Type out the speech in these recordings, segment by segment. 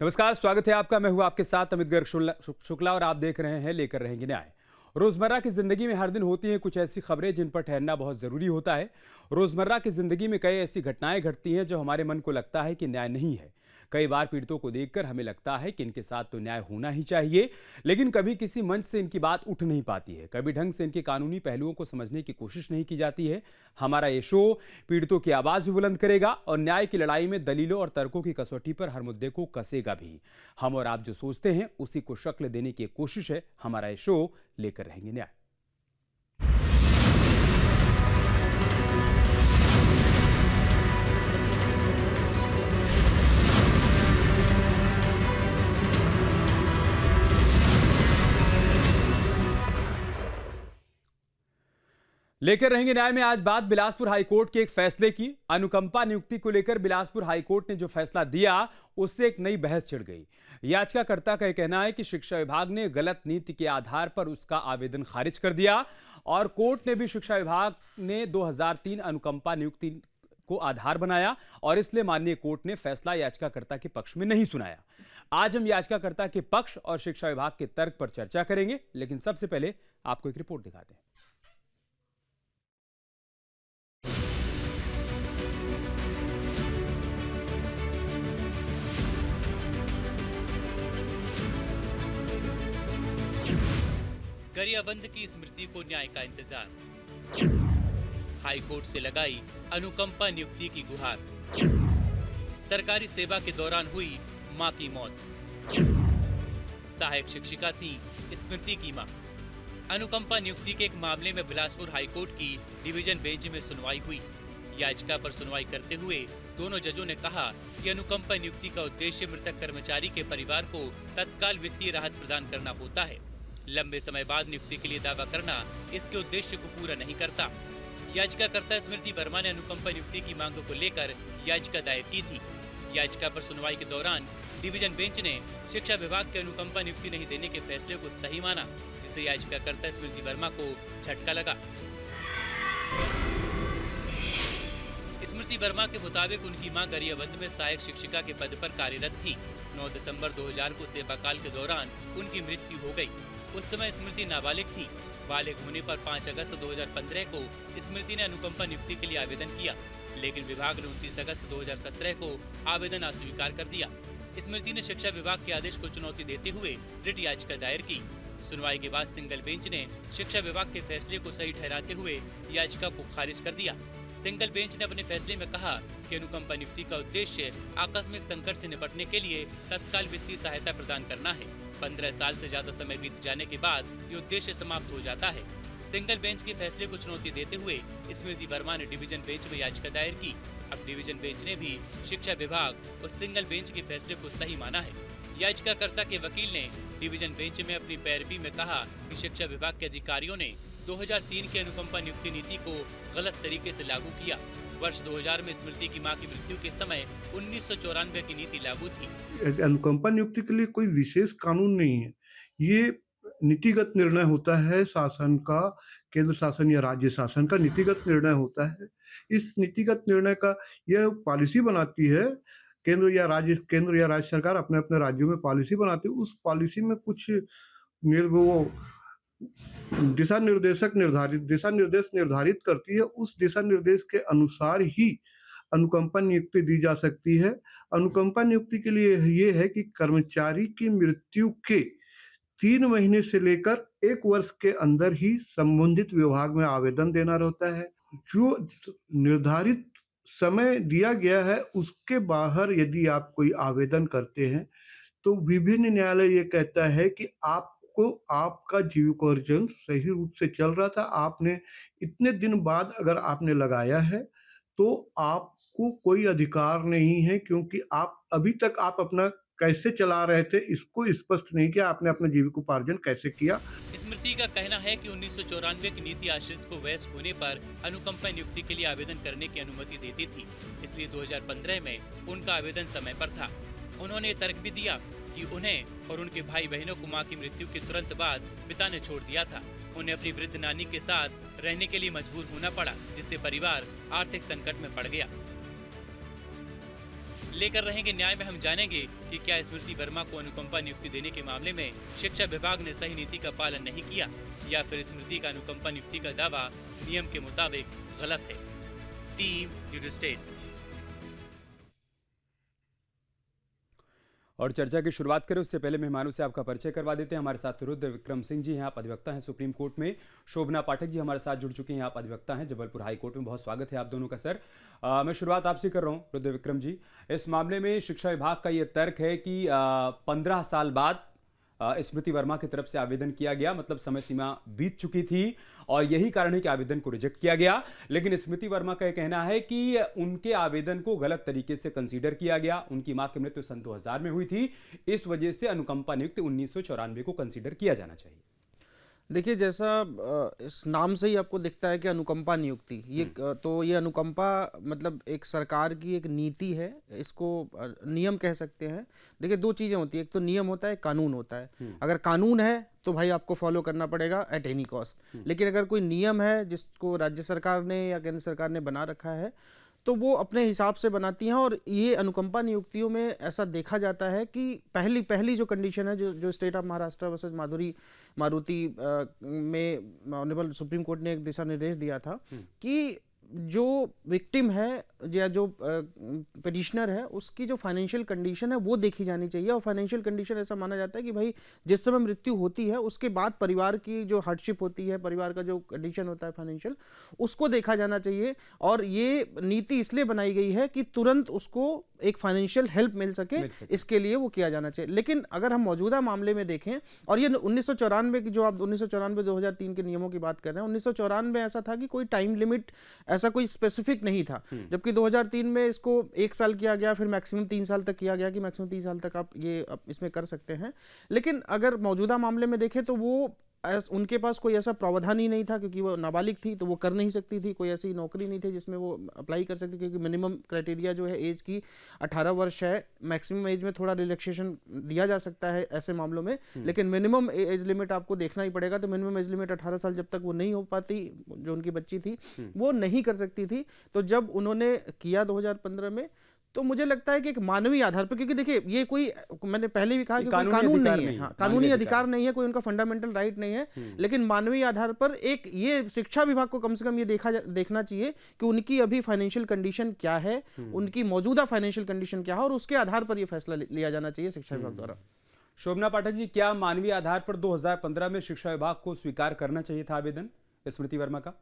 नमस्कार, स्वागत है आपका। मैं हूं आपके साथ अमित गर्ग शुक्ला और आप देख रहे हैं लेकर रहेंगे न्याय। रोजमर्रा की जिंदगी में हर दिन होती हैं कुछ ऐसी खबरें जिन पर ठहरना बहुत जरूरी होता है। रोजमर्रा की जिंदगी में कई ऐसी घटनाएं घटती हैं जो हमारे मन को लगता है कि न्याय नहीं है। कई बार पीड़ितों को देखकर हमें लगता है कि इनके साथ तो न्याय होना ही चाहिए, लेकिन कभी किसी मंच से इनकी बात उठ नहीं पाती है। कभी ढंग से इनके कानूनी पहलुओं को समझने की कोशिश नहीं की जाती है। हमारा ये शो पीड़ितों की आवाज भी बुलंद करेगा और न्याय की लड़ाई में दलीलों और तर्कों की कसौटी पर हर मुद्दे को कसेगा भी। हम और आप जो सोचते हैं उसी को शक्ल देने की कोशिश है हमारा ये शो लेकर रहेंगे न्याय। लेकर रहेंगे न्याय में आज बात बिलासपुर हाईकोर्ट के एक फैसले की। अनुकंपा नियुक्ति को लेकर बिलासपुर हाईकोर्ट ने जो फैसला दिया उससे एक नई बहस छिड़ गई। याचिकाकर्ता का यह कहना है कि शिक्षा विभाग ने गलत नीति के आधार पर उसका आवेदन खारिज कर दिया और कोर्ट ने भी शिक्षा विभाग ने 2003 अनुकंपा नियुक्ति को आधार बनाया और इसलिए माननीय कोर्ट ने फैसला याचिकाकर्ता के पक्ष में नहीं सुनाया। आज हम याचिकाकर्ता के पक्ष और शिक्षा विभाग के तर्क पर चर्चा करेंगे, लेकिन सबसे पहले आपको एक रिपोर्ट दिखाते हैं। गरियाबंद की स्मृति को न्याय का इंतजार। हाईकोर्ट से लगाई अनुकंपा नियुक्ति की गुहार। सरकारी सेवा के दौरान हुई मां की मौत। सहायक शिक्षिका थी स्मृति की मां। अनुकंपा नियुक्ति के एक मामले में बिलासपुर हाईकोर्ट की डिवीजन बेंच में सुनवाई हुई। याचिका पर सुनवाई करते हुए दोनों जजों ने कहा कि अनुकंपा नियुक्ति का उद्देश्य मृतक कर्मचारी के परिवार को तत्काल वित्तीय राहत प्रदान करना होता है। लंबे समय बाद नियुक्ति के लिए दावा करना इसके उद्देश्य को पूरा नहीं करता। याचिकाकर्ता स्मृति वर्मा ने अनुकंपा नियुक्ति की मांगों को लेकर याचिका दायर की थी। याचिका पर सुनवाई के दौरान डिवीजन बेंच ने शिक्षा विभाग के अनुकंपा नियुक्ति नहीं देने के फैसले को सही माना, जिससे याचिकाकर्ता स्मृति वर्मा को झटका लगा। स्मृति वर्मा के मुताबिक उनकी मां गरियाबंद में सहायक शिक्षिका के पद पर कार्यरत थी। 9 दिसंबर 2000 को सेवा काल के दौरान उनकी मृत्यु हो गई। उस समय स्मृति नाबालिग थी। बालिग होने पर 5 अगस्त 2015 को स्मृति ने अनुकंपा नियुक्ति के लिए आवेदन किया, लेकिन विभाग ने 29 अगस्त 2017 को आवेदन अस्वीकार कर दिया। स्मृति ने शिक्षा विभाग के आदेश को चुनौती देते हुए रिट याचिका दायर की। सुनवाई के बाद सिंगल बेंच ने शिक्षा विभाग के फैसले को सही ठहराते हुए याचिका को खारिज कर दिया। सिंगल बेंच ने अपने फैसले में कहा कि अनुकंपा नियुक्ति का उद्देश्य आकस्मिक संकट से निपटने के लिए तत्काल वित्तीय सहायता प्रदान करना है। 15 साल से ज्यादा समय बीत जाने के बाद ये उद्देश्य समाप्त हो जाता है। सिंगल बेंच के फैसले को चुनौती देते हुए स्मृति वर्मा ने डिवीजन बेंच में याचिका दायर की। अब डिवीजन बेंच ने भी शिक्षा विभाग और सिंगल बेंच के फैसले को सही माना है। याचिकाकर्ता के वकील ने डिवीजन बेंच में अपनी पैरवी में कहा कि शिक्षा विभाग के अधिकारियों ने 2003 की अनुकंपा नियुक्ति नीति को गलत तरीके से लागू किया। वर्ष 2000 में स्मृति की मां की मृत्यु के समय 1994 की नीति लागू थी। अनुकंपा नियुक्ति के लिए कोई विशेष कानून नहीं है। ये नीतिगत निर्णय होता है शासन का, केंद्र शासन या राज्य शासन का नीतिगत निर्णय होता है। इस नीतिगत निर्णय का यह पॉलिसी बनाती है। केंद्र या राज्य सरकार अपने अपने राज्यों में पॉलिसी बनाती है। उस पॉलिसी में कुछ दिशा निर्देश निर्धारित करती है। उस दिशा निर्देश के अनुसार ही अनुकंपा नियुक्ति दी जा सकती है। अनुकंपा नियुक्ति के लिए ये है कि कर्मचारी की मृत्यु के 3 महीने से लेकर 1 वर्ष के अंदर ही संबंधित विभाग में आवेदन देना रहता है। जो निर्धारित समय दिया गया है उसके बाहर यदि आप कोई आवेदन करते हैं तो विभिन्न न्यायालय ये कहता है कि आपका जीविकोपार्जन सही रूप से चल रहा था, आपने इतने दिन बाद अगर आपने लगाया है तो आपको कोई अधिकार नहीं है, क्योंकि आप अभी तक आप अपना कैसे चला रहे थे इसको स्पष्ट नहीं किया, आपने अपना जीविकोपार्जन कैसे किया। स्मृति का कहना है कि 1994 की नीति आश्रित को वयस्क होने पर अनुकंपा नियुक्ति के लिए आवेदन करने की अनुमति देती थी, इसलिए 2015 में उनका आवेदन समय पर था। उन्होंने तर्क भी दिया कि उन्हें और उनके भाई बहनों को मां की मृत्यु के तुरंत बाद पिता ने छोड़ दिया था। उन्हें अपनी वृद्ध नानी के साथ रहने के लिए मजबूर होना पड़ा, जिससे परिवार आर्थिक संकट में पड़ गया। लेकर रहेंगे न्याय में हम जानेंगे कि क्या स्मृति वर्मा को अनुकंपा नियुक्ति देने के मामले में शिक्षा विभाग ने सही नीति का पालन नहीं किया या फिर स्मृति का अनुकंपा नियुक्ति का दावा नियम के मुताबिक गलत है। Team news state. और चर्चा की शुरुआत करें उससे पहले मेहमानों से आपका परिचय करवा देते हैं। हमारे साथ रुद्र विक्रम सिंह जी हैं, आप अधिवक्ता हैं सुप्रीम कोर्ट में। शोभना पाठक जी हमारे साथ जुड़ चुके हैं, आप अधिवक्ता हैं जबलपुर हाई कोर्ट में। बहुत स्वागत है आप दोनों का सर। मैं शुरुआत आपसे कर रहा हूं रुद्र विक्रम जी। इस मामले में शिक्षा विभाग का ये तर्क है कि 15 साल बाद स्मृति वर्मा की तरफ से आवेदन किया गया, मतलब समय सीमा बीत चुकी थी और यही कारण है कि आवेदन को रिजेक्ट किया गया। लेकिन स्मृति वर्मा का यह कहना है कि उनके आवेदन को गलत तरीके से कंसीडर किया गया। उनकी मां की मृत्यु सन 2000 में हुई थी, इस वजह से अनुकंपा नियुक्ति 1994 को कंसीडर किया जाना चाहिए। देखिए, जैसा इस नाम से ही आपको दिखता है कि अनुकंपा नियुक्ति, ये अनुकंपा मतलब एक सरकार की एक नीति है, इसको नियम कह सकते हैं। देखिए, दो चीज़ें होती है, एक तो नियम होता है, कानून होता है। अगर कानून है तो भाई आपको फॉलो करना पड़ेगा एट एनी कॉस्ट। लेकिन अगर कोई नियम है जिसको राज्य सरकार ने या केंद्र सरकार ने बना रखा है तो वो अपने हिसाब से बनाती हैं। और ये अनुकंपा नियुक्तियों में ऐसा देखा जाता है कि पहली जो कंडीशन है, जो state of Maharashtra versus Maruti में ऑनरेबल सुप्रीम कोर्ट ने एक दिशा निर्देश दिया था कि जो विक्टिम है या जो पिटिशनर है उसकी जो फाइनेंशियल कंडीशन है वो देखी जानी चाहिए। और फाइनेंशियल कंडीशन ऐसा माना जाता है कि भाई जिस समय मृत्यु होती है उसके बाद परिवार की जो हार्डशिप होती है, परिवार का जो कंडीशन होता है फाइनेंशियल, उसको देखा जाना चाहिए। और ये नीति इसलिए बनाई गई है कि तुरंत उसको एक फाइनेंशियल हेल्प मिल सके, इसके लिए वो किया जाना चाहिए। लेकिन अगर हम मौजूदा मामले में देखें, और ये 1994 की जो आप 1994-2003 के नियमों की बात कर रहे हैं, 1994 में ऐसा था कि कोई टाइम लिमिट ऐसा कोई स्पेसिफिक नहीं था। जबकि 2003 में इसको 1 साल किया गया, फिर मैक्सिमम 3 साल तक किया गया कि मैक्सिमम 3 साल तक आप ये इसमें कर सकते हैं। लेकिन अगर मौजूदा मामले में देखें तो वो उनके पास कोई ऐसा प्रावधान ही नहीं था, क्योंकि वो नाबालिग थी तो वो कर नहीं सकती थी। कोई ऐसी नौकरी नहीं थी जिसमें वो अप्लाई कर सकती, क्योंकि मिनिमम क्राइटेरिया जो है एज की 18 वर्ष है। मैक्सिमम एज में थोड़ा रिलैक्सेशन दिया जा सकता है ऐसे मामलों में, लेकिन मिनिमम एज लिमिट आपको देखना ही पड़ेगा। तो मिनिमम एज लिमिट 18 साल जब तक वो नहीं हो पाती, जो उनकी बच्ची थी वो नहीं कर सकती थी। तो जब उन्होंने किया 2015 में, तो मुझे लगता है कि एक मानवीय आधार पर, क्योंकि देखिए ये कोई, मैंने पहले भी कहा कि कोई कानून नहीं है, हाँ, कानूनी अधिकार नहीं है, कोई उनका फंडामेंटल राइट नहीं है। लेकिन मानवीय आधार पर एक ये शिक्षा विभाग को कम से कम ये देखना चाहिए कि उनकी अभी फाइनेंशियल कंडीशन क्या है, उनकी मौजूदा फाइनेंशियल कंडीशन क्या है, और उसके आधार पर यह फैसला लिया जाना चाहिए शिक्षा विभाग द्वारा। शोभना पाठक जी, क्या मानवीय आधार पर 2015 में शिक्षा विभाग को स्वीकार करना चाहिए था आवेदन स्मृति वर्मा का?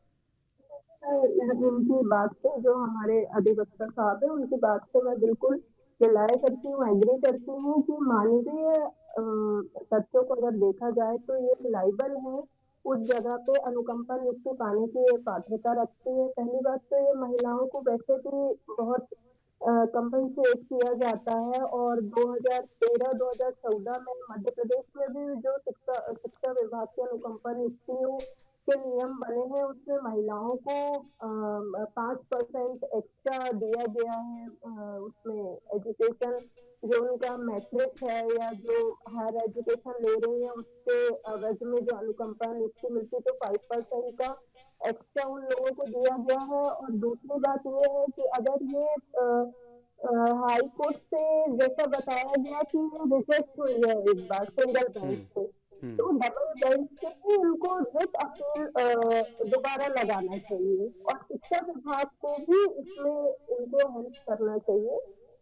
उनकी बात से, जो हमारे अधिवक्ता साहब है उनकी बात से मैं बिल्कुल रिलाय करती हूँ, एग्री करती हूँ कि मानवीय तथ्यों को अगर देखा जाए तो ये लाइबल है, उस जगह पे अनुकंपा नियुक्ति पाने की ये पात्रता रखती है। पहली बात तो ये महिलाओं को वैसे भी बहुत कंपनसेट किया जाता है, और 2013-2014 में मध्य प्रदेश में भी जो शिक्षा विभाग के अनुकंपा नियुक्तियों के नियम बने हैं उसमें महिलाओं को 5% एक्स्ट्रा दिया गया है। उसमें एजुकेशन जो उनका मैट्रिक है या जो हायर एजुकेशन ले रही है उसके एवज में जो अनुकंपा नियुक्ति मिलती है तो 5% का एक्स्ट्रा उन लोगों को दिया गया है। और दूसरी बात ये है कि अगर ये हाई कोर्ट से जैसा बताया गया कि ये रिजेक्ट हुई है एक बार सिंगल बेंच से, तो डबल बेंच से ही उनको रिट अपील दोबारा लगाना चाहिए, और शिक्षा विभाग को भी इसमें उनको हेल्प करना चाहिए।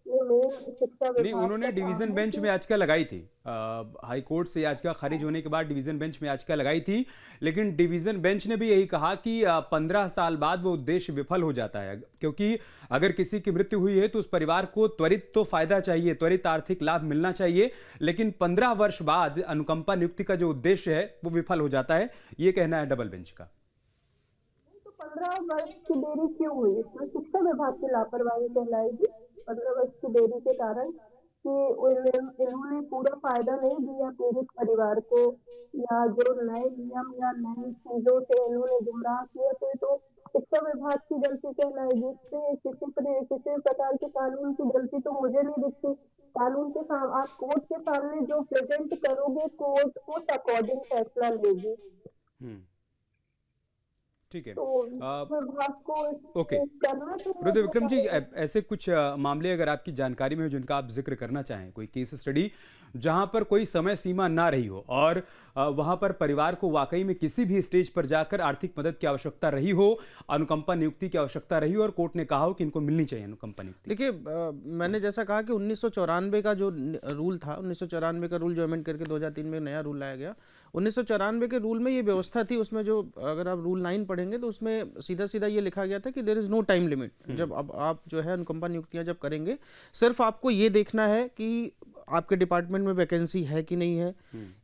ये मेन शिक्षा नहीं, विभाग उन्होंने डिवीजन बेंच में याचिका लगाई थी, हाई कोर्ट से याचिका खारिज होने के बाद डिवीजन बेंच में याचिका लगाई थी। लेकिन डिवीजन बेंच ने भी यही कहा कि 15 साल बाद वो उद्देश्य विफल हो जाता है, क्योंकि अगर किसी की मृत्यु हुई है तो उस परिवार को त्वरित तो फायदा चाहिए, त्वरित आर्थिक लाभ मिलना चाहिए, लेकिन 15 वर्ष बाद अनुकंपा नियुक्ति का जो उद्देश्य है वो विफल हो जाता है, ये कहना है डबल बेंच का। तो 15 वर्ष की देरी क्यों हुई? इसमें शिक्षा विभाग की लापरवाही कहलाएगी। 15 वर्ष की देरी के कारण कि इन्होंने पूरा फायदा नहीं दिया पीड़ित परिवार को, या जो नए नियम या नई चीजों से इन्होंने गुमराह किया, तो शिक्षा विभाग की गलती कहलाएगी। इससे किसी प्रकार के कानून की गलती तो मुझे नहीं दिखती। कानून के सामने आप कोर्ट के सामने जो प्रेजेंट करोगे, कोर्ट उस अकॉर्डिंग फैसला लेगी। ठीक है। तो विभाग को ओके, करना चाहिए रुद्र जो विक्रम जी, कार्य। ऐसे कुछ मामले अगर आपकी जानकारी में हो जिनका आप जिक्र करना चाहें, कोई केस स्टडी जहां पर कोई समय सीमा ना रही हो और वहां पर परिवार को वाकई में किसी भी स्टेज पर जाकर आर्थिक मदद की आवश्यकता रही हो, अनुकंपा नियुक्ति की आवश्यकता रही हो और कोर्ट ने कहा हो कि इनको मिलनी चाहिए अनुकंपा नियुक्ति? देखिए, मैंने जैसा कहा कि 1994 का जो रूल था, 1994 का रूल जो अमेंड करके 2003 में नया रूल लाया गया, 1994 के रूल में ये व्यवस्था थी। उसमें जो अगर आप रूल 9 पढ़ेंगे तो उसमें सीधा सीधा ये लिखा गया था कि there is no time limit. जब अब आप जो है अनुकंपा नियुक्तियां जब करेंगे, सिर्फ आपको ये देखना है कि आपके डिपार्टमेंट में वैकेंसी है कि नहीं है।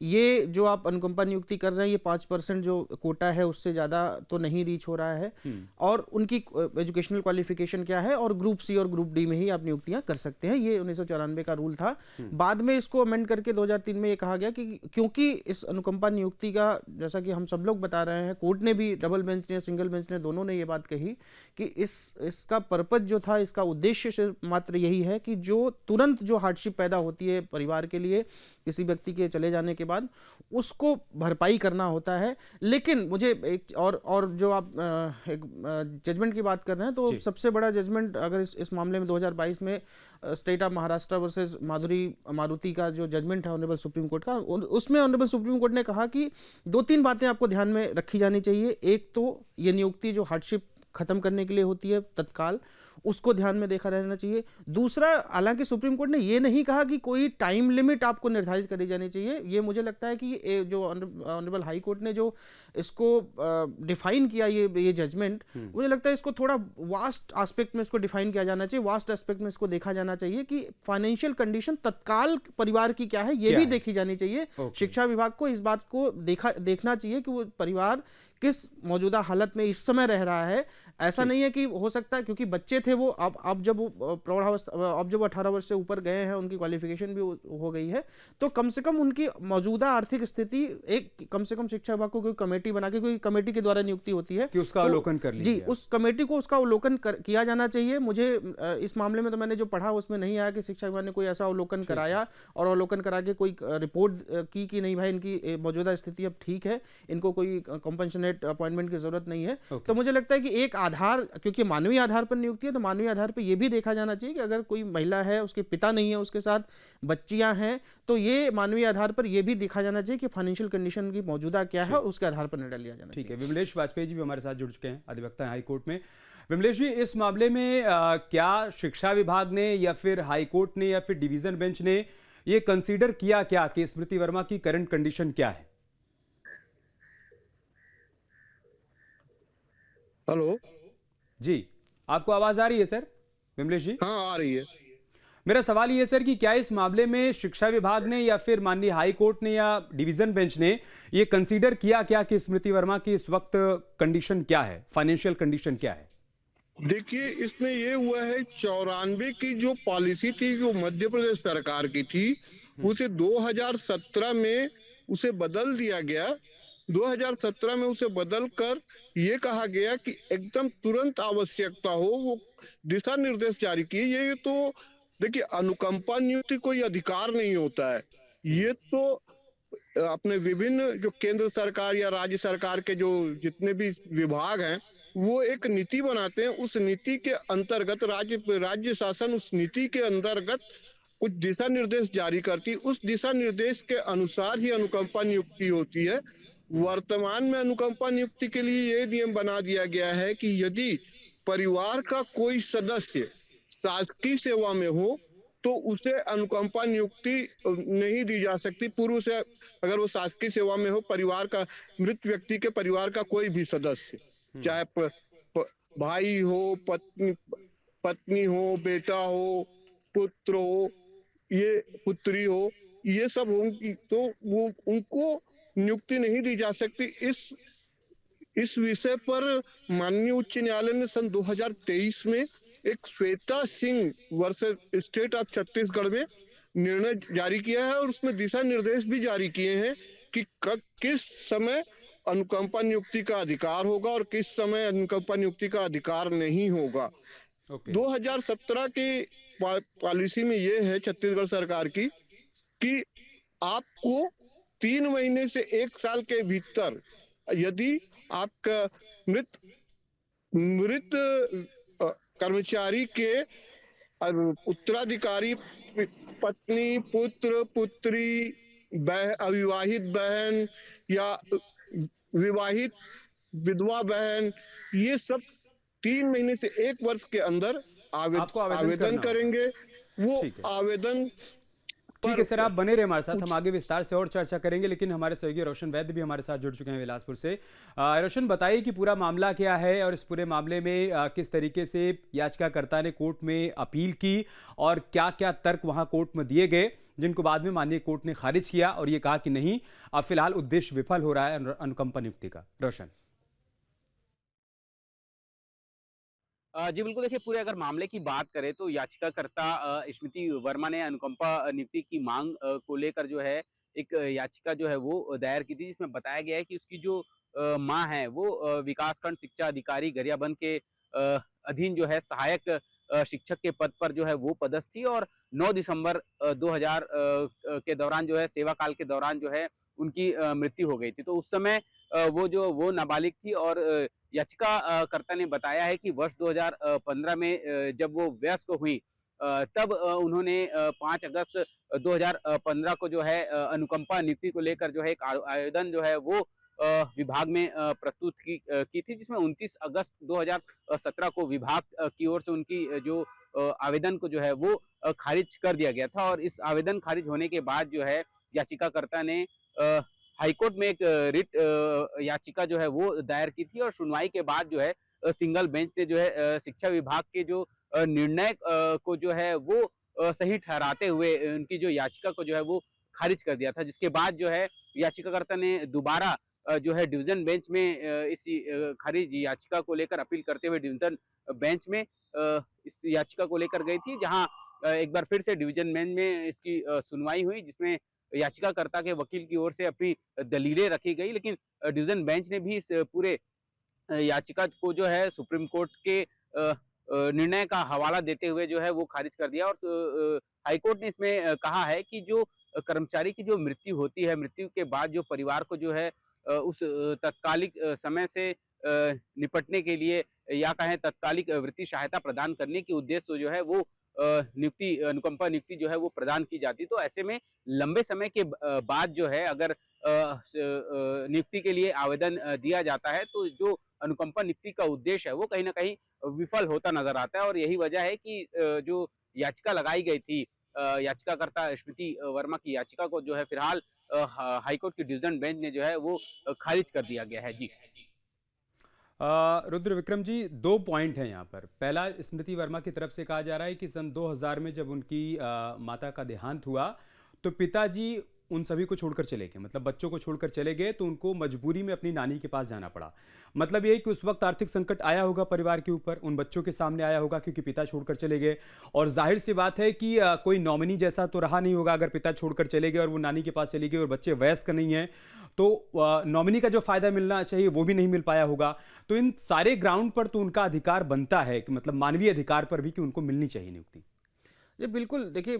ये जो आप अनुकंपा नियुक्ति कर रहे हैं, ये 5% जो कोटा है उससे ज़्यादा तो नहीं रीच हो रहा है, और उनकी एजुकेशनल क्वालिफिकेशन क्या है, और ग्रुप सी और ग्रुप डी में ही आप नियुक्तियां कर सकते हैं। ये 1994 का रूल था। बाद में इसको अमेंड करके 2003 में ये कहा गया कि क्योंकि इस अनुकंपा नियुक्ति का, जैसा कि हम सब लोग बता रहे हैं, कोर्ट ने भी, डबल बेंच ने, सिंगल बेंच ने, दोनों ने ये बात कही कि इसका पर्पज जो था, इसका उद्देश्य सिर्फ मात्र यही है कि जो तुरंत जो हार्डशिप पैदा होती है परिवार के लिए किसी व्यक्ति के चले जाने के बाद, उसको भरपाई करना होता है। लेकिन मुझे एक और जो आप एक जजमेंट की बात कर रहे हैं, तो सबसे बड़ा जजमेंट अगर इस मामले में 2022 में state of Maharashtra versus Maruti का जो जजमेंट है ऑनरेबल सुप्रीम कोर्ट का, उसमें ऑनरेबल सुप्रीम कोर्ट ने कहा कि 2-3 बातें आपको ध्यान में रखी जानी चाहिए। एक तो ये नियुक्ति जो हार्डशिप खत्म करने के लिए होती है तत्काल, उसको ध्यान में देखा रहना चाहिए। दूसरा, हालांकि सुप्रीम कोर्ट ने ये नहीं कहा कि कोई टाइम लिमिट आपको निर्धारित करी जानी चाहिए। ये मुझे लगता है कि ये जो ऑनरेबल हाई कोर्ट ने जो इसको डिफाइन किया, ये जजमेंट, मुझे लगता है इसको थोड़ा वास्ट एस्पेक्ट में इसको डिफाइन किया जाना चाहिए। वास्ट एस्पेक्ट में इसको देखा जाना चाहिए कि फाइनेंशियल कंडीशन तत्काल परिवार की क्या है, ये भी देखी जानी चाहिए। शिक्षा विभाग को इस बात को देखना चाहिए कि वो परिवार किस मौजूदा हालत में इस समय रह रहा है। ऐसा नहीं है कि हो सकता है क्योंकि बच्चे थे वो, अब जब प्रौढ़ावस्था, अब जब 18 वर्ष से ऊपर गए हैं, उनकी क्वालिफिकेशन भी हो गई है, तो कम से कम उनकी मौजूदा आर्थिक स्थिति, एक कम से कम शिक्षा विभाग को कोई कमेटी बना के, कोई कमेटी के द्वारा नियुक्ति होती है कि उसका अवलोकन कर लीजिए। जी, उस कमेटी को उसका अवलोकन किया जाना चाहिए। मुझे इस मामले में तो मैंने जो पढ़ा उसमें नहीं आया कि शिक्षा विभाग ने कोई ऐसा अवलोकन कराया और अवलोकन करा के कोई रिपोर्ट की कि नहीं भाई इनकी मौजूदा स्थिति अब ठीक है, इनको कोई कंपनसेट अपॉइंटमेंट की जरूरत नहीं है। तो मुझे लगता है कि एक आधार, क्योंकि मानवीय आधार पर नियुक्ति है, तो मानवीय आधार पर यह भी देखा जाना चाहिए कि अगर कोई महिला है, उसके पिता नहीं है, उसके साथ बच्चियां हैं, तो ये मानवीय आधार पर यह भी देखा जाना चाहिए कि फाइनेंशियल कंडीशन की मौजूदा क्या है और उसके आधार पर निर्णय लिया जाना चाहिए। ठीक है, विमलेश वाजपेयी जी भी हमारे साथ जुड़ चुके हैं, अधिवक्ता हाई कोर्ट में। विमलेश जी, इस मामले में क्या शिक्षा विभाग ने या फिर हाई कोर्ट ने या फिर डिवीजन बेंच ने ये कंसीडर किया क्या कि स्मृति वर्मा की करंट कंडीशन क्या है? हेलो जी, आपको आवाज आ रही है सर? विमलेश जी, हाँ, आ रही है। मेरा सवाल ये सर कि क्या इस मामले में शिक्षा विभाग ने या फिर माननीय हाई कोर्ट ने या डिवीजन बेंच ने ये कंसीडर किया क्या कि स्मृति वर्मा की इस वक्त कंडीशन क्या है, फाइनेंशियल कंडीशन क्या है? देखिए, इसमें ये हुआ है, 94 की जो पॉलिसी थी, जो मध्य प्रदेश सरकार की थी, उसे 2017 में उसे बदल दिया गया। 2017 में उसे बदलकर ये कहा गया कि एकदम तुरंत आवश्यकता हो वो दिशा निर्देश जारी किए। ये तो देखिए, अनुकंपा नियुक्ति कोई अधिकार नहीं होता है, ये तो अपने विभिन्न जो केंद्र सरकार या राज्य सरकार के जो जितने भी विभाग हैं, वो एक नीति बनाते हैं। उस नीति के अंतर्गत राज्य शासन उस नीति के अंतर्गत कुछ दिशा निर्देश जारी करती है। उस दिशा निर्देश के अनुसार ही अनुकंपा नियुक्ति होती है। वर्तमान में अनुकंपा नियुक्ति के लिए ये नियम बना दिया गया है कि यदि परिवार का कोई सदस्य शासकीय सेवा में हो तो उसे अनुकंपा नियुक्ति नहीं दी जा सकती। पूर्व से अगर वो शासकीय सेवा में हो, परिवार का, मृत व्यक्ति के परिवार का कोई भी सदस्य, चाहे भाई हो, पत्नी हो, बेटा हो, पुत्र हो, ये पुत्री हो, ये सब होंगी, तो वो उनको नियुक्ति नहीं दी जा सकती। इस विषय पर माननीय उच्च न्यायालय ने सन 2023 में एक Shweta Singh versus state of Chhattisgarh में निर्णय जारी किया है और उसमें दिशा निर्देश भी जारी किए हैं कि किस समय अनुकंपा नियुक्ति का अधिकार होगा और किस समय अनुकंपा नियुक्ति का अधिकार नहीं होगा। 2017 की पॉलिसी में यह है छत्तीसगढ़ सरकार की कि आपको 3 महीने से 1 साल के भीतर यदि आपका मृत मृत कर्मचारी के उत्तराधिकारी पत्नी, पुत्र, पुत्री, अविवाहित बहन या विवाहित विधवा बहन, ये सब 3 महीने से 1 वर्ष के अंदर आपको आवेदन आवेदन करना होगा। करेंगे। वो ठीक है। आवेदन ठीक है सर, आप बने रहे हमारे साथ, हम आगे विस्तार से और चर्चा करेंगे, लेकिन हमारे सहयोगी रोशन वैद्य भी हमारे साथ जुड़ चुके हैं बिलासपुर से। रोशन, बताइए कि पूरा मामला क्या है और इस पूरे मामले में किस तरीके से याचिकाकर्ता ने कोर्ट में अपील की और क्या क्या तर्क वहां कोर्ट में दिए गए, जिनको बाद में माननीय कोर्ट ने खारिज किया और ये कहा कि नहीं, अब फिलहाल उद्देश्य विफल हो रहा है अनुकंपा नियुक्ति का। रोशन। जी बिल्कुल, देखिए पूरे अगर मामले की बात करें तो याचिकाकर्ता स्मृति वर्मा ने अनुकंपा नियुक्ति की मांग को लेकर जो है एक याचिका जो है वो दायर की थी, जिसमें बताया गया है कि उसकी जो मां है वो विकासखंड शिक्षा अधिकारी गरियाबंद के अधीन जो है सहायक शिक्षक के पद पर जो है वो पदस्थ थी और 9 दिसंबर 2000 के दौरान जो है सेवा काल के दौरान जो है उनकी मृत्यु हो गई थी। तो उस समय वो नाबालिग थी और याचिकाकर्ता ने बताया है कि वर्ष 2015 में जब वो वयस्क हुई तब उन्होंने 5 अगस्त 2015 को जो है अनुकंपा नियुक्ति को लेकर जो है एक आवेदन जो है वो विभाग में प्रस्तुत की थी, जिसमें 29 अगस्त 2017 को विभाग की ओर से उनकी जो आवेदन को जो है वो खारिज कर दिया गया था। और इस आवेदन खारिज होने के बाद जो है याचिकाकर्ता ने हाईकोर्ट में एक रिट याचिका जो है वो दायर की थी और सुनवाई के बाद जो है सिंगल बेंच ने जो है शिक्षा विभाग के जो निर्णय को जो है वो सही ठहराते हुए उनकी जो याचिका को जो है वो खारिज कर दिया था, जिसके बाद जो है याचिकाकर्ता ने दोबारा जो है डिवीजन बेंच में इस खारिज याचिका को लेकर अपील करते हुए डिवीजन बेंच में इस याचिका को लेकर गई थी, जहां एक बार फिर से डिवीजन बेंच में इसकी सुनवाई हुई, जिसमें याचिकाकर्ता के वकील की ओर से अपनी दलीलें रखी गई, लेकिन डिवीजन बेंच ने भी इस पूरे याचिका को जो है सुप्रीम कोर्ट के निर्णय का हवाला देते हुए जो है वो खारिज कर दिया। और हाईकोर्ट ने इसमें कहा है कि जो कर्मचारी की जो मृत्यु होती है, मृत्यु के बाद जो परिवार को जो है उस तत्कालिक समय से निपटने के लिए या कहें तत्कालिक वित्तीय सहायता प्रदान करने के उद्देश्य से जो है वो नियुक्ति अनुकंपा नियुक्ति जो है वो प्रदान की जाती। तो ऐसे में लंबे समय के बाद जो है अगर नियुक्ति के लिए आवेदन दिया जाता है तो जो अनुकंपा नियुक्ति का उद्देश्य है वो कहीं ना कहीं विफल होता नजर आता है। और यही वजह है कि जो याचिका लगाई गई थी याचिकाकर्ता स्मृति वर्मा की याचिका को जो है फिलहाल हाईकोर्ट की डिवीजन बेंच ने जो है वो खारिज कर दिया गया है। जी रुद्र विक्रम जी, 2 पॉइंट हैं यहाँ पर। पहला, स्मृति वर्मा की तरफ से कहा जा रहा है कि सन 2000 में जब उनकी माता का देहांत हुआ तो पिताजी उन सभी को छोड़कर चले गए, मतलब बच्चों को छोड़कर चले गए, तो उनको मजबूरी में अपनी नानी के पास जाना पड़ा। मतलब ये कि उस वक्त आर्थिक संकट आया होगा परिवार के ऊपर, उन बच्चों के सामने आया होगा क्योंकि पिता छोड़कर चले गए, और जाहिर सी बात है कि कोई नॉमिनी जैसा तो रहा नहीं होगा। अगर पिता छोड़कर चले गए और वो नानी के पास चली गई और बच्चे वयस्क नहीं हैं तो नॉमिनी का जो फायदा मिलना चाहिए वो भी नहीं मिल पाया होगा। तो इन सारे ग्राउंड पर तो उनका अधिकार बनता है कि मतलब मानवीय अधिकार पर भी कि उनको मिलनी चाहिए नियुक्ति। ये बिल्कुल देखिए,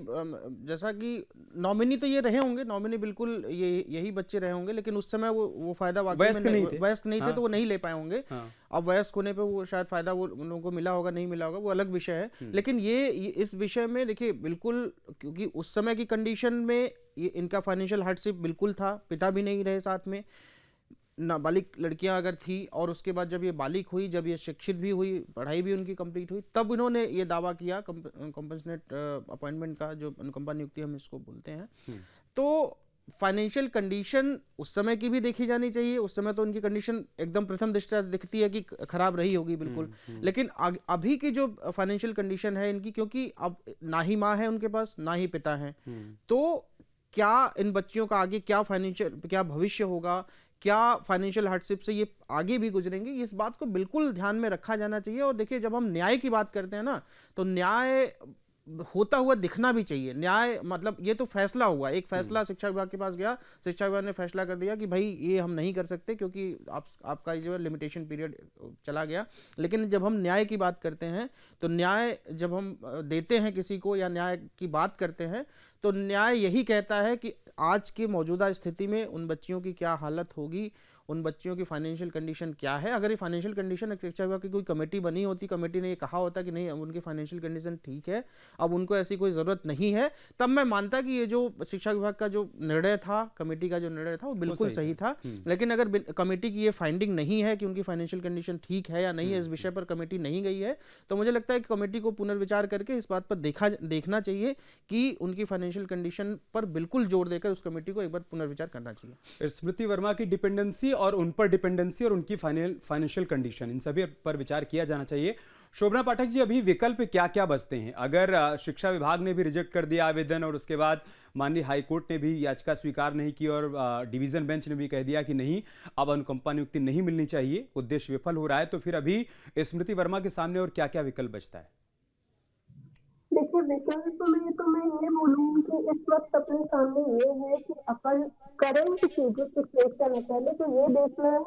जैसा कि नॉमिनी तो ये रहे होंगे, नॉमिनी बिल्कुल यही बच्चे रहे होंगे, लेकिन उस समय वो फायदा वाकई वयस्क में नहीं थे, वयस्क नहीं थे हाँ। तो वो नहीं ले पाए होंगे। हाँ। अब वयस्क होने पे वो शायद फायदा वो उन लोगों को मिला होगा नहीं मिला होगा वो अलग विषय है। लेकिन ये इस विषय में देखिए बिल्कुल, क्योंकि उस समय की कंडीशन में ये इनका फाइनेंशियल हार्डशिप बिल्कुल था, पिता भी नहीं रहे साथ में, नाबालिग लड़कियां अगर थी, और उसके बाद जब ये बालिग हुई, जब ये शिक्षित भी हुई, पढ़ाई भी उनकी कंप्लीट हुई, तब इन्होंने ये दावा किया कंपनसेट अपॉइंटमेंट का, जो अनुकंपा नियुक्ति हम इसको बोलते हैं। तो फाइनेंशियल कंडीशन उस समय की भी देखी जानी चाहिए। उस समय तो उनकी कंडीशन एकदम प्रथम दृष्टया दिखती है कि खराब रही होगी बिल्कुल, लेकिन अभी की जो फाइनेंशियल कंडीशन है इनकी, क्योंकि अब ना ही माँ है उनके पास ना ही पिता है, तो क्या इन बच्चियों का आगे क्या फाइनेंशियल क्या भविष्य होगा, क्या फाइनेंशियल हार्डशिप से ये आगे भी गुजरेंगे, इस बात को बिल्कुल ध्यान में रखा जाना चाहिए। और देखिए, जब हम न्याय की बात करते हैं ना, तो न्याय होता हुआ दिखना भी चाहिए। न्याय मतलब ये तो फैसला हुआ, एक फैसला शिक्षा विभाग के पास गया, शिक्षा विभाग ने फैसला कर दिया कि भाई ये हम नहीं कर सकते क्योंकि आपका जो है लिमिटेशन पीरियड चला गया। लेकिन जब हम न्याय की बात करते हैं तो न्याय जब हम देते हैं किसी को या न्याय की बात करते हैं तो न्याय यही कहता है कि आज की मौजूदा स्थिति में उन बच्चियों की क्या हालत होगी, उन बच्चियों की फाइनेंशियल कंडीशन क्या है। अगर ये फाइनेंशियल कंडीशन शिक्षा विभाग की कोई कमेटी बनी होती, कमेटी ने ये कहा होता कि नहीं अब उनकी फाइनेंशियल कंडीशन ठीक है, अब उनको ऐसी कोई ज़रूरत नहीं है, तब मैं मानता कि ये जो शिक्षा विभाग का जो निर्णय था, कमेटी का जो निर्णय था, वो बिल्कुल सही था। लेकिन अगर कमेटी की ये फाइंडिंग नहीं है कि उनकी फाइनेंशियल कंडीशन ठीक है या नहीं है, इस विषय पर कमेटी नहीं गई है, तो मुझे लगता है कि कमेटी को पुनर्विचार करके इस बात पर देखना चाहिए कि उनकी फाइनेंशियल कंडीशन पर बिल्कुल जोर देकर उस कमेटी को एक बार पुनर्विचार करना चाहिए। स्मृति वर्मा की डिपेंडेंसी और उन पर डिपेंडेंसी और उनकी फाइनेंशियल कंडीशन, इन सभी पर विचार किया जाना चाहिए। शोभना पाठक जी, अभी विकल्प क्या क्या बचते हैं? अगर शिक्षा विभाग ने भी रिजेक्ट कर दिया आवेदन और उसके बाद माननीय हाईकोर्ट ने भी याचिका स्वीकार नहीं की और डिवीजन बेंच ने भी कह दिया कि नहीं, अब अनुकंपा नियुक्ति नहीं मिलनी चाहिए, उद्देश्य विफल हो रहा है, तो फिर अभी स्मृति वर्मा के सामने और क्या क्या विकल्प बचता है? देखिए, विकल्प में तो मैं ये बोलूंगी कि इस वक्त अपने सामने ये है कि अपन करंट चीजें सिचुएशन है, पहले तो ये देखना है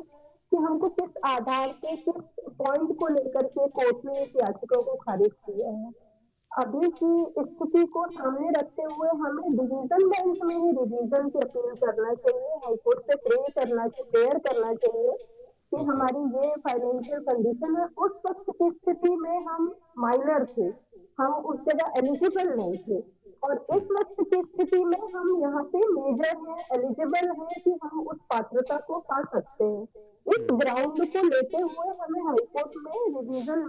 कि हमको किस आधार पे, किस पॉइंट को लेकर के कोर्ट ने इस याचिका को खारिज किया है। अभी की स्थिति को सामने रखते हुए हमें डिवीजन बेंच में ही रिवीजन की अपील करना चाहिए, हाईकोर्ट से प्रेयर करना चाहिए कि हमारी ये फाइनेंशियल कंडीशन है। उस वक्त की स्थिति में हम माइनर थे, हम उस जगह एलिजिबल नहीं थे, और इस वक्त की स्थिति में हम यहाँ पे मेजर हैं, एलिजिबल हैं कि हम उस पात्रता को पा सकते हैं। इस ग्राउंड को लेते हुए हमें हाईकोर्ट में रिवीजन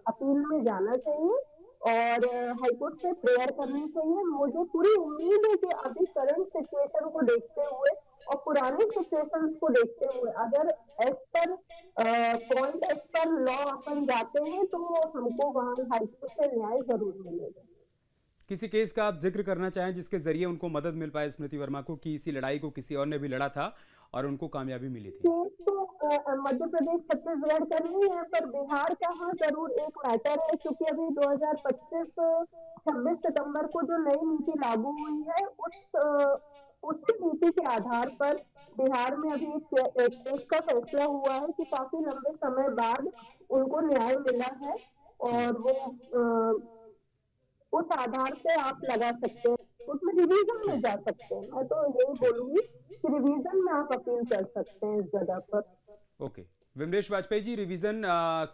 अपील में जाना चाहिए और हाईकोर्ट से प्रेयर करनी चाहिए। मुझे पूरी उम्मीद है कि अभी करंट सिचुएशन को देखते हुए और पुरानी सिचुएशंस को देखते हुए अगर as per point, as per law अपन जाते हैं तो हमको वहाँ हाईकोर्ट से न्याय जरूर मिलेगा। किसी केस का आप जिक्र करना चाहें जिसके जरिए उनको मदद मिल पाए स्मृति वर्मा को, कि इसी लड़ाई को किसी और ने भी लड़ा था और उनको कामयाबी मिली थी? तो मध्य प्रदेश छत्तीसगढ़ का नहीं है, पर बिहार का हाँ जरूर एक मैटर है, क्योंकि अभी 2025-26 सितंबर को जो नई नीति लागू हुई है उसी नीति के आधार पर बिहार में अभी एक केस का फैसला हुआ है कि काफी लंबे समय बाद उनको न्याय मिला है, और वो उस आधार पे आप लगा सकते हैं, उसमें रिवीजन में जा सकते हैं। मैं तो यही बोलूंगी कि रिवीजन में आप अपील कर सकते हैं इस जगह पर। ओके, विमलेश वाजपेयी जी, रिवीजन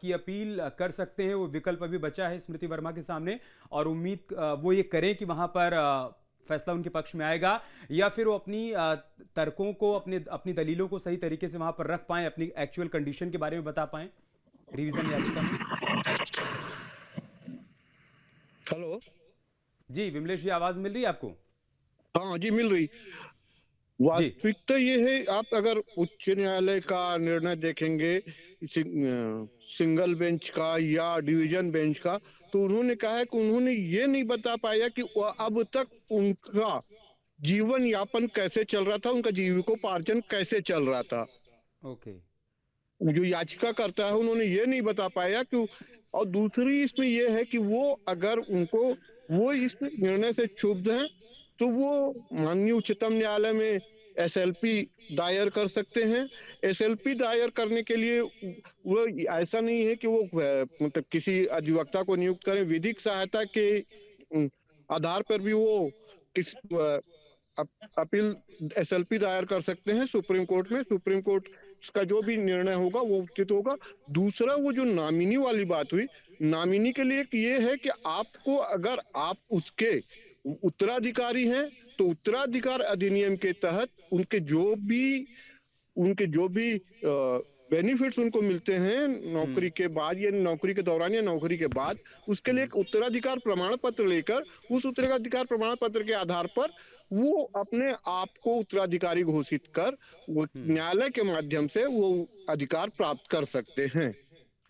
की अपील कर सकते हैं, वो विकल्प अभी बचा है स्मृति वर्मा के सामने, और उम्मीद वो ये करें कि वहां पर फैसला उनके पक्ष में आएगा, या फिर वो अपनी तर्कों को, अपनी दलीलों को सही तरीके से वहां पर रख पाएं, अपनी एक्चुअल कंडीशन के बारे में बता पाएं रिवीजन याचिका में। हेलो जी विमलेश जी, आवाज मिल रही है आपको? हाँ जी, मिल रही। वास्तविकता ये है, आप अगर उच्च न्यायालय का निर्णय देखेंगे, सिंगल बेंच का या डिवीजन बेंच का, तो उन्होंने कहा है कि उन्होंने ये नहीं बता पाया कि अब तक उनका जीवन यापन कैसे चल रहा था, उनका जीविकोपार्जन कैसे चल रहा था। ओके, जो याचिका करता है उन्होंने ये नहीं बता पाया कि, और दूसरी इसमें ये है कि वो अगर उनको वो इस निर्णय से क्षुब्ध हैं तो वो माननीय उच्चतम न्यायालय में एसएलपी दायर कर सकते हैं। एसएलपी दायर करने के लिए वो ऐसा नहीं है कि वो मतलब किसी अधिवक्ता को नियुक्त करें, विधिक सहायता के आधार पर भी वो किस अपील एसएलपी दायर कर सकते हैं सुप्रीम कोर्ट में। सुप्रीम कोर्ट का जो भी निर्णय होगा वो उचित होगा। दूसरा, वो जो नामिनी वाली बात हुई, नामिनी के लिए ये है कि आपको, अगर आप उसके उत्तराधिकारी हैं तो उत्तराधिकार अधिनियम के तहत उनके जो भी बेनिफिट्स उनको मिलते हैं नौकरी के बाद या नौकरी के दौरान या नौकरी के बाद, उसके लिए एक उत्तराधिकार प्रमाण पत्र लेकर, उस उत्तराधिकार प्रमाण पत्र के आधार पर वो अपने आप को उत्तराधिकारी घोषित कर वो न्यायालय के माध्यम से वो अधिकार प्राप्त कर सकते हैं।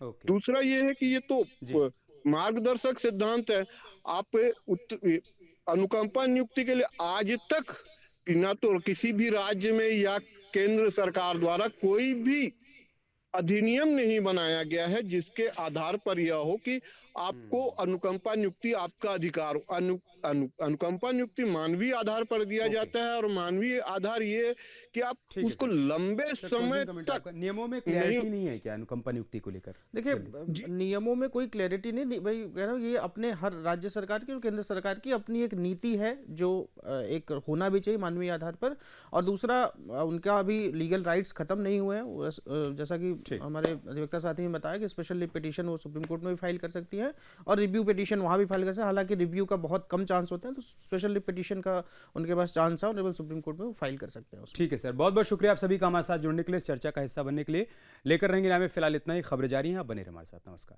दूसरा ये है कि ये तो मार्गदर्शक सिद्धांत है। आप अनुकंपा नियुक्ति के लिए आज तक न तो किसी भी राज्य में या केंद्र सरकार द्वारा कोई भी अधिनियम नहीं बनाया गया है जिसके आधार पर यह हो कि आपको अनुकंपा नियुक्ति आपका अधिकार हो। अनुकंपा नियुक्ति मानवीय आधार पर दिया ओके। जाता है, और मानवीय आधार ये कि आप ठीक है उसको सर। लंबे सर, समय closing comment तक आपका। नियमों में नहीं। क्लैरिटी नहीं है क्या अनुकंपा नियुक्ति को लेकर? देखिए जल्दी। नियमों में कोई क्लैरिटी नहीं भाई, कह रहा हूँ ये अपने हर राज्य सरकार की और केंद्र सरकार की अपनी एक नीति है जो एक होना भी चाहिए मानवीय आधार पर। और दूसरा उनका अभी लीगल राइट्स खत्म नहीं हुए हैं जैसा कि ठीक। हमारे अधिवक्ता साथी ने बताया कि स्पेशल पिटीशन वो सुप्रीम कोर्ट में भी फाइल कर सकती है और रिव्यू पिटीशन वहाँ भी फाइल कर सकते हैं। हालांकि रिव्यू का बहुत कम चांस होता है, तो स्पेशल पिटीशन का उनके पास चांस है, ऑनरेबल सुप्रीम कोर्ट में वो फाइल कर सकते हैं उसमें। ठीक है सर, बहुत बहुत शुक्रिया आप सभी का हमारे साथ जुड़ने के लिए, इस चर्चा का हिस्सा बनने के लिए। लेकर रहेंगे ना में फिलहाल इतना ही। खबरें जारी हैं, आप बने रहिए हमारे साथ। नमस्कार।